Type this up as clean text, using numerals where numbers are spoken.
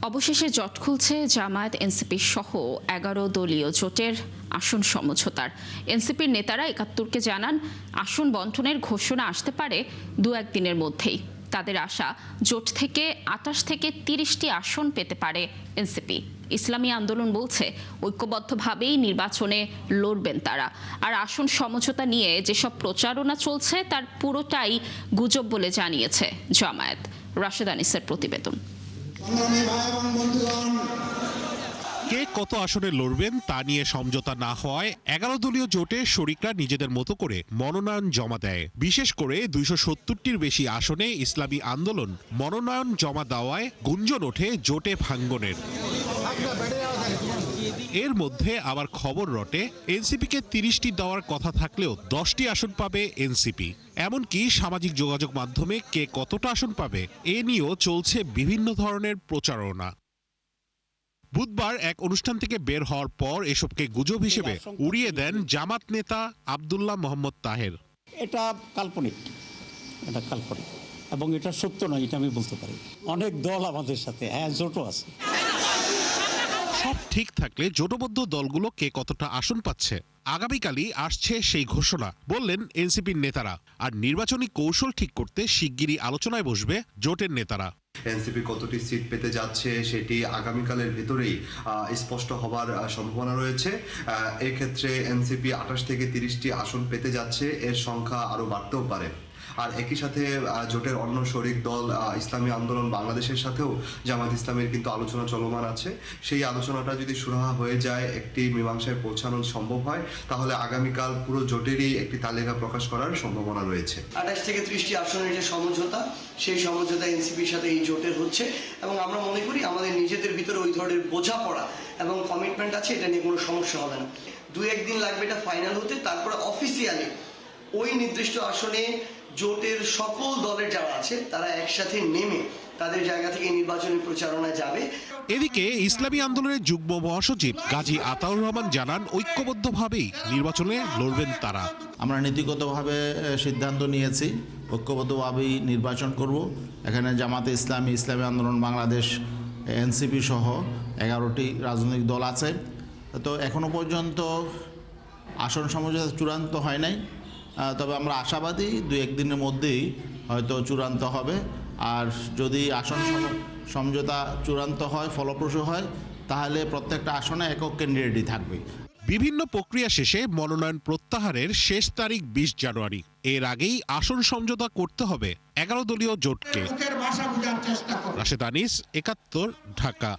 অবশেষে জট খুলছে জামায়াত এনসিপি সহ ১১ দলীয় জোটের আসন সমঝোতার। এনসিপির নেতারা ৭১কে জানান আসন বণ্টনের ঘোষণা আসতে পারে দু-এক দিনের মধ্যেই। তাদের আশা জোট থেকে ২৮ থেকে ৩০টি আসন পেতে পারে এনসিপি। ইসলামী আন্দোলন বলছে ঐক্যবদ্ধভাবেই নির্বাচনে লড়বেন তারা। আর আসন সমঝোতা নিয়ে যেসব প্রচারণা চলছে তার পুরোটাই গুজব বলে জানিয়েছে জামায়াত। রাশেদ আনিসের প্রতিবেদন। কে কত আসনে লড়বেন তা নিয়ে সমঝোতা না হওয়ায় ১১ দলীয় জোটে শরিকরা নিজেদের মতো করে মনোনয়ন জমা দেয়। বিশেষ করে ২৭০টির বেশি আসনে ইসলামী আন্দোলন মনোনয়ন জমা দেওয়ায় গুঞ্জন ওঠে জোটে ভাঙ্গনের। এর মধ্যে আবার খবর রটে এনসিপিকে ৩০টি দেওয়ার কথা থাকলেও ১০টি আসন পাবে এনসিপি। এমনকি সামাজিক যোগাযোগ মাধ্যমে কে কতটা আসন পাবে এ নিয়েও চলছে বিভিন্ন ধরনের প্রচারণা। বুধবার এক অনুষ্ঠান থেকে বের হওয়ার পর এসবকে গুজব হিসেবে উড়িয়ে দেন জামাত নেতা আব্দুল্লাহ মোহাম্মদ তাহের। এটা কাল্পনিক, এবং এটা সত্য নয়, এটা আমি বলতে পারি। অনেক দল আমাদের সাথে, জোটও আছে। সব ঠিক থাকলে জোটবদ্ধ দলগুলো কে কতটা আসন পাচ্ছে আগামীকালই আসছে সেই ঘোষণা, বললেন এনসিপির নেতারা। আর নির্বাচনী কৌশল ঠিক করতে শিগগিরই আলোচনায় বসবে জোটের নেতারা। এনসিপি কতটি সিট পেতে যাচ্ছে সেটি আগামীকালের ভিতরেই স্পষ্ট হবার সম্ভাবনা রয়েছে। এক্ষেত্রে এনসিপি ২৮ থেকে ৩০টি আসন পেতে যাচ্ছে, এর সংখ্যা আরও বাড়তেও পারে। আর একই সাথে জোটের অন্য শরিক দল ইসলামী আন্দোলন বাংলাদেশের সাথেও জামাত ইসলামের কিন্তু আলোচনা চলমান আছে। সেই আলোচনাটা যদি সুরাহা হয়ে যায়, একটি মীমাংসায় পৌঁছানো সম্ভব হয়, তাহলে আগামীকাল পুরো জোটেরই একটি তালিকা প্রকাশ করার সম্ভাবনা রয়েছে। ২৮ থেকে ৩০টি আসনের যে সমঝোতা, সেই সমঝোতা এনসিপির সাথে এই জোটের হচ্ছে, এবং আমরা মনে করি আমাদের নিজেদের ভিতরে ওই ধরনের বোঝাপড়া এবং কমিটমেন্ট আছে, এটা নিয়ে কোনো সমস্যা হবে না। ২-১ দিন লাগবে এটা ফাইনাল হতে, তারপরে অফিসিয়ালি ওই নির্দিষ্ট আসনে জোটের সকল দলের যারা আছে তারা একসাথে নেমে তাদের জায়গা থেকে নির্বাচনী প্রচারণায় যাবে। এদিকে ইসলামী আন্দোলনের যুগ্ম মহাসচিব গাজী আতাউর রহমান জানান ঐক্যবদ্ধভাবেই নির্বাচনে লড়বেন তারা। আমরা নীতিগতভাবে সিদ্ধান্ত নিয়েছি ঐক্যবদ্ধভাবেই নির্বাচন করব। এখানে জামাতে ইসলামী, ইসলামী আন্দোলন বাংলাদেশ, এনসিপি সহ ১১টি রাজনৈতিক দল আছে। তো এখনো পর্যন্ত আসন সমঝোতা চূড়ান্ত হয় নাই, তবে আমরা আশাবাদী ২-১ দিনের মধ্যেই হয়তো চূড়ান্ত হবে। আর যদি আসন সমঝোতা চূড়ান্ত হয়, ফলপ্রসূ হয়, তাহলে প্রত্যেকটা আসনে একক ক্যান্ডিডেটই থাকবে। বিভিন্ন প্রক্রিয়া শেষে মনোনয়ন প্রত্যাহারের শেষ তারিখ ২০ জানুয়ারি। এর আগেই আসন সমঝোতা করতে হবে ১১ দলীয় জোটকে। রাশেদ আনিস, ৭১, ঢাকা।